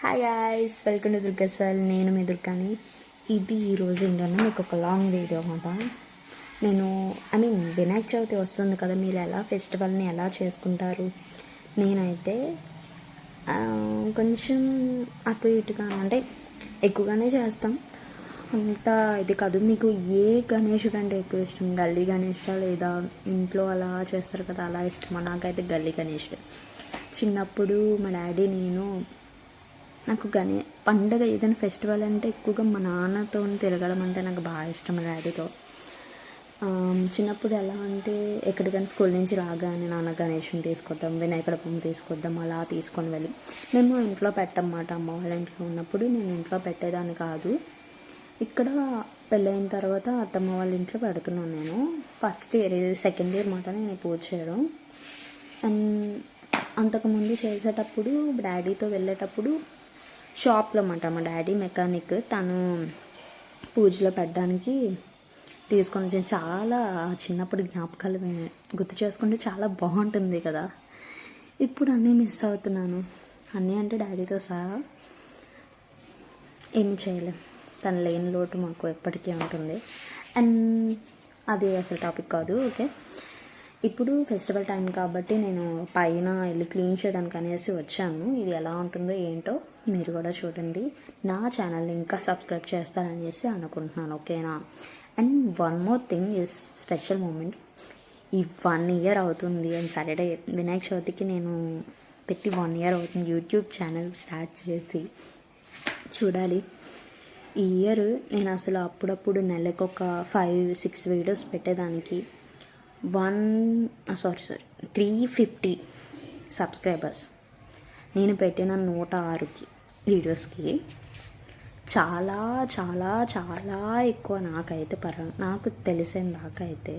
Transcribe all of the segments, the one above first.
Hi guys, welcome to Durga's world. నేను మీ దుర్గాని. ఇది ఈరోజు ఏంటంటే మీకు ఒక లాంగ్ వీడియో అనమాట. నేను వినాయక చవితి వస్తుంది కదా, మీరు ఎలా ఫెస్టివల్ని ఎలా చేసుకుంటారు? నేనైతే కొంచెం అటు ఇటుగా అంటే ఎక్కువగానే చేస్తాం. అంత ఇది కాదు. మీకు ఏ గణేషుడు అంటే ఎక్కువ ఇష్టం? గల్లీ గణేషుడా లేదా ఇంట్లో అలా చేస్తారు కదా అలా ఇష్టమా? నాకైతే గల్లీ గణేషుడు. చిన్నప్పుడు మా డాడీ నేను నాకు పండగ ఏదైనా ఫెస్టివల్ అంటే ఎక్కువగా మా నాన్నతో తిరగడం అంటే నాకు బాగా ఇష్టం. డాడీతో చిన్నప్పుడు ఎలా అంటే ఎక్కడికైనా స్కూల్ నుంచి రాగానే నాన్న గణేష్ని తీసుకొద్దాం, వినాయకుడి బొమ్మ తీసుకొద్దాం, అలా తీసుకొని వెళ్ళి మేము ఇంట్లో పెట్టమాట. అమ్మ వాళ్ళ ఇంట్లో ఉన్నప్పుడు నేను ఇంట్లో పెట్టేదాన్ని కాదు. ఇక్కడ పెళ్ళైన తర్వాత అత్తమ్మ వాళ్ళ ఇంట్లో పెడుతున్నాను. నేను ఫస్ట్ ఇయర్, సెకండ్ ఇయర్ మాట నేను పూజ చేయడం. అండ్ అంతకుముందు చేసేటప్పుడు డాడీతో వెళ్ళేటప్పుడు షాప్లో అన్నమాట. మా డాడీ మెకానిక్, తను పూజలో పెట్టడానికి తీసుకొని వచ్చి చాలా చిన్నప్పుడు జ్ఞాపకాలు గుర్తు చేసుకుంటే చాలా బాగుంటుంది కదా. ఇప్పుడు అన్నీ మిస్ అవుతున్నాను. అన్నీ అంటే డాడీతో సహా ఏమి చేయలేం. తను లేని లోటు మాకు ఎప్పటికీ ఉంటుంది. అండ్ అది అసలు టాపిక్ కాదు. ఓకే, ఇప్పుడు ఫెస్టివల్ టైం కాబట్టి నేను పైన వెళ్ళి క్లీన్ చేయడానికి అనేసి వచ్చాను. ఇది ఎలా ఉంటుందో ఏంటో మీరు కూడా చూడండి. నా ఛానల్ని ఇంకా సబ్స్క్రైబ్ చేస్తారనేసి అనుకుంటున్నాను. ఓకేనా? And one more thing is special moment. ఈ 1 year అవుతుంది. అండ్ సాటర్డే వినాయక చవితికి నేను పెట్టి 1 year అవుతుంది యూట్యూబ్ ఛానల్ స్టార్ట్ చేసి. చూడాలి. ఈ ఇయర్ నేను అసలు అప్పుడప్పుడు నెలకు ఒక 5-6 వీడియోస్ పెట్టేదానికి 350 సబ్స్క్రైబర్స్. నేను పెట్టిన 106 వీడియోస్కి చాలా చాలా చాలా ఎక్కువ నాకైతే నాకు తెలిసిన దాకా అయితే.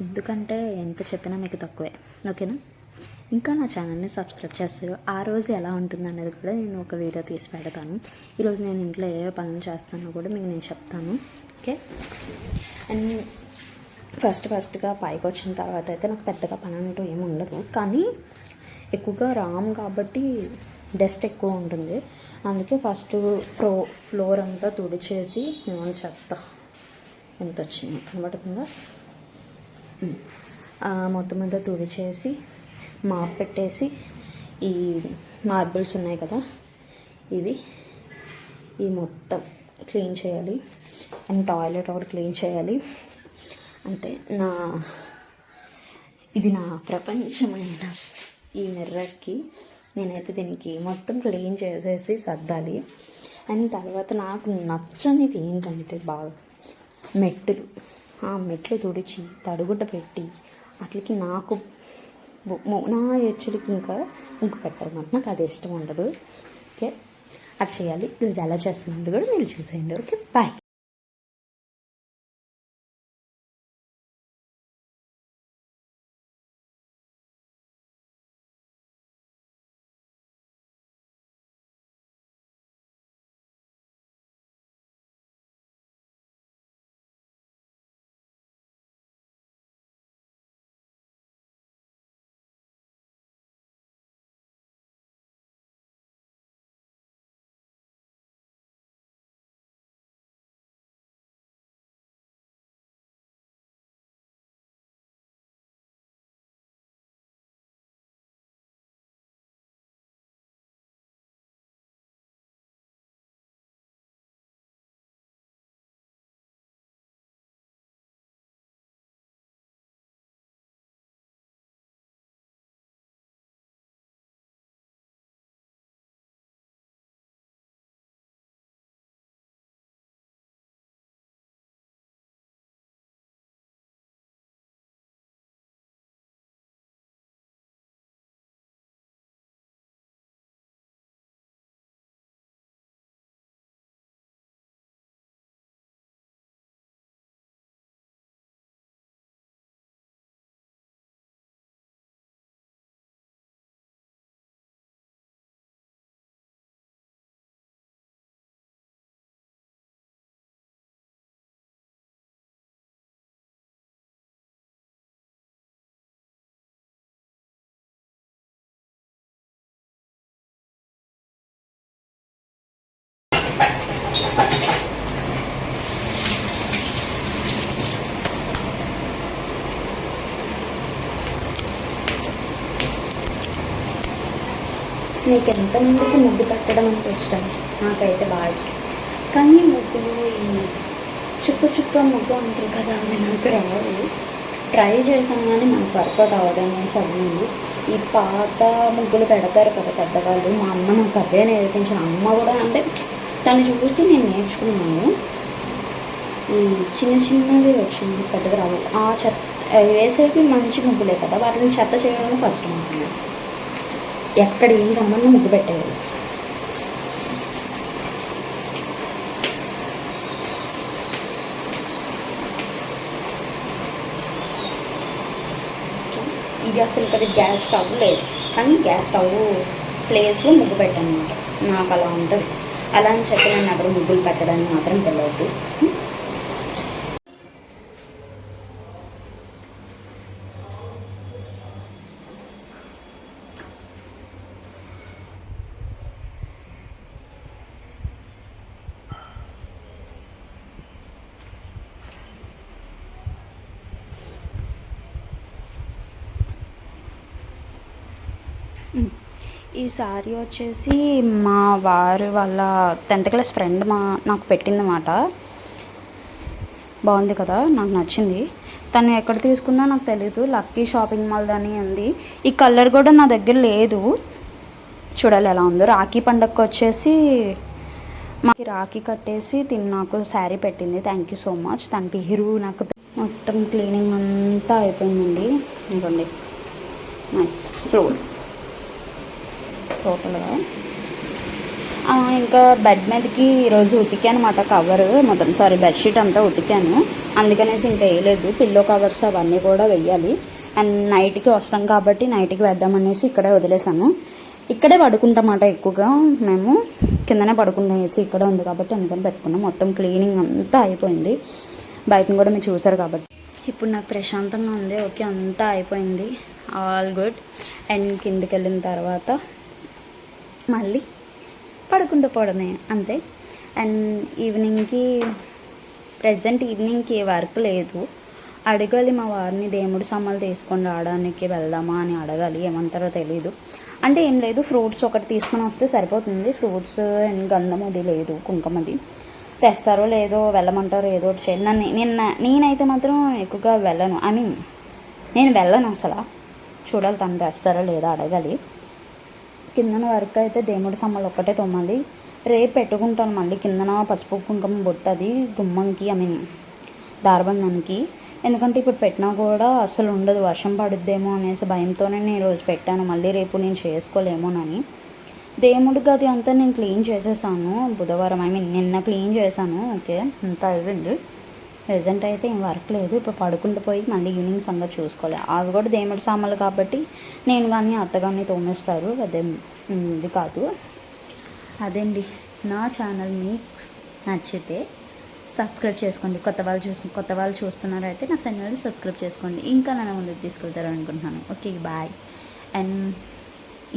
ఎందుకంటే ఎంత చెప్పినా మీకు తక్కువే. ఓకేనా? ఇంకా నా ఛానల్ని సబ్స్క్రైబ్ చేస్తారు. ఆ రోజు ఎలా ఉంటుంది అనేది కూడా నేను ఒక వీడియో తీసి పెడతాను. ఈరోజు నేను ఇంట్లో ఏ పనులు చేస్తానో కూడా మీకు నేను చెప్తాను. ఓకే. అండ్ ఫస్ట్గా పైకి వచ్చిన తర్వాత అయితే నాకు పెద్దగా పని అంటూ ఏమి ఉండదు. కానీ ఎక్కువగా రాము కాబట్టి డస్ట్ ఎక్కువ ఉంటుంది. అందుకే ఫస్ట్ ఫ్లోర్ అంతా తుడిచేసి నేను చెత్త ఎంత వచ్చింది కనబడుతుందా, మొత్తం అంతా తుడిచేసి మాప్ పెట్టేసి ఈ మార్బుల్స్ ఉన్నాయి కదా ఇవి మొత్తం క్లీన్ చేయాలి. అండ్ టాయిలెట్ ఒకటి క్లీన్ చేయాలి. అంటే ఇది నా ప్రపంచమైన ఈ మిర్రర్కి నేనైతే దీనికి మొత్తం క్లీన్ చేసేసి సర్దాలి. అండ్ తర్వాత నాకు నచ్చనిది ఏంటంటే బాగా మెట్లు తుడిచి తడుగుడ్డ పెట్టి అట్లకి నాకు నా ఎచ్చులకి ఇంకా ముగ్గు పెట్టాలన్నమాట. నాకు అది ఇష్టం ఉండదు. ఓకే, అది చేయాలి. ప్లీజ్ ఎలా చేస్తున్నది కూడా మీరు చూసేయండి. Okay, bye. నీకు ఎంతమందికి ముగ్గు పెట్టడం అంటే ఇష్టం? నాకైతే బాగా ఇష్టం. కానీ ముగ్గులు ఈ చుక్క ముగ్గు ఉంటుంది కదా, అవి నాకు రావు. ట్రై చేశాను కానీ మనకు వర్కౌట్ అవ్వదనేసి అవ్వదు. ఈ పాత ముగ్గులు పెడతారు కదా పెద్దవాళ్ళు, మా అమ్మ నాకు అదే నేర్పించిన. అమ్మ కూడా అంటే తను చూసి నేను నేర్చుకున్నాను. ఈ చిన్నవి వచ్చింది, పెద్దగా రావు. ఆ చెత్త వేసేవి మంచి ముగ్గులే కదా, వాటిని చెత్త చేయడం కష్టం అవుతుంది. ఎక్కడ ఏం సంబంధం ముగ్గు పెట్టేది. ఇది అసలు కదా గ్యాస్ స్టవ్ లేదు, కానీ గ్యాస్ స్టవ్ ప్లేస్లో ముగ్గు పెట్టాను అనమాట. నాకు అలా ఉంటుంది. అలా అని చెప్పి నన్ను అక్కడ ముగ్గులు పెట్టడానికి మాత్రం తెలియదు. ఈ సారీ వచ్చేసి మా వారు వాళ్ళ 10th క్లాస్ ఫ్రెండ్ నాకు పెట్టిందన్నమాట. బాగుంది కదా, నాకు నచ్చింది. తను ఎక్కడ తీసుకుందో నాకు తెలీదు. లక్కీ షాపింగ్ మాల్ అని ఉంది. ఈ కలర్ కూడా నా దగ్గర లేదు, చూడాలి ఎలా ఉందో. రాఖీ పండగకి వచ్చేసి మాకు రాఖీ కట్టేసి నాకు శారీ పెట్టింది. Thank you so much. తన పేరు నాకు మొత్తం క్లీనింగ్ అంతా అయిపోయిందండి. ఇవ్వండి టోటల్గా. ఇంకా బెడ్ మీదకి ఈరోజు ఉతికాను అన్నమాట కవర్ మొత్తం, బెడ్షీట్ అంతా ఉతికాను. అందుకనేసి ఇంకా వేయలేదు. పిల్లో కవర్స్ అవన్నీ కూడా వెయ్యాలి. అండ్ నైట్కి వస్తాం కాబట్టి నైట్కి వేద్దామనేసి ఇక్కడే వదిలేసాను. ఇక్కడే పడుకుంటామాట ఎక్కువగా మేము. కిందనే పడుకుంటాం, వేసి ఇక్కడే ఉంది కాబట్టి అందుకని పెట్టుకున్నాం. మొత్తం క్లీనింగ్ అంతా అయిపోయింది. బయటను కూడా మీరు చూసారు కాబట్టి ఇప్పుడు నాకు ప్రశాంతంగా ఉంది. ఓకే, అంతా అయిపోయింది, ఆల్ గుడ్. అండ్ కిందికి వెళ్ళిన తర్వాత మళ్ళీ పడుకుంటూ పోవడమే అంతే. అండ్ ప్రజెంట్ ఈవినింగ్కి వర్క్ లేదు. అడగాలి మా వారిని, దేవుడి సామాన్లు తీసుకొని రావడానికి వెళ్దామా అని అడగాలి. ఏమంటారో తెలీదు. అంటే ఏం లేదు, ఫ్రూట్స్ ఒకటి తీసుకొని వస్తే సరిపోతుంది. ఫ్రూట్స్ అండ్ గంధం అది లేదు, కుంకుమది తెస్తారో లేదో, వెళ్ళమంటారో ఏదో ఒకటి చేయండి. నేనైతే మాత్రం ఎక్కువగా వెళ్ళను. నేను వెళ్ళను అసలు. చూడాలి తను తెస్తారో లేదో అడగాలి. కిందన వర్క్ అయితే దేవుడి సామాన్లు ఒక్కటే తోమాలి. రేపు పెట్టుకుంటాను మళ్ళీ కిందన పసుపు కుంకుమ బొట్టది గుమ్మంకి, దారబంధానికి. ఎందుకంటే ఇప్పుడు పెట్టినా కూడా అసలు ఉండదు, వర్షం పడుద్దేమో అనేసి భయంతోనే నేను ఈరోజు పెట్టాను. మళ్ళీ రేపు నేను చేసుకోలేమోనని. దేవుడి గది అంతా నేను క్లీన్ చేసేసాను బుధవారం. నిన్న క్లీన్ చేశాను. ఓకే, అంతా అయిపోయింది. ప్రెజెంట్ అయితే ఏం వర్క్ లేదు. ఇప్పుడు పడుకుంటూ పోయి మళ్ళీ ఈవినింగ్ సంగతి చూసుకోవాలి. అవి కూడా దేవుడి సామాన్లు కాబట్టి నేను కానీ అత్త కానీ తోమేస్తారు, అదే ఇది కాదు. అదేండి, నా ఛానల్ని నచ్చితే సబ్స్క్రైబ్ చేసుకోండి. కొత్త వాళ్ళు చూస్తున్నారైతే నా ఛానల్ని సబ్స్క్రైబ్ చేసుకోండి. ఇంకా నన్ను ముందుకు తీసుకెళ్తారు అనుకుంటున్నాను. Okay, bye. అండ్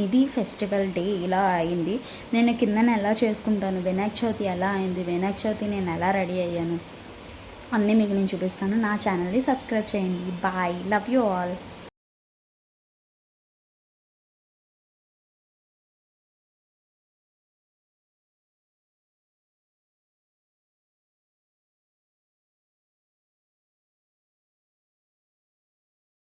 ఇది ఫెస్టివల్ డే ఇలా అయింది. నేను కిందన ఎలా చేసుకుంటాను, వినాయక చవితి ఎలా అయింది, వినాయక చవితి నేను ఎలా రెడీ అయ్యాను అన్నీ మీకు నేను చూపిస్తాను. నా ఛానల్ని సబ్స్క్రైబ్ చేయండి. Bye, love you all.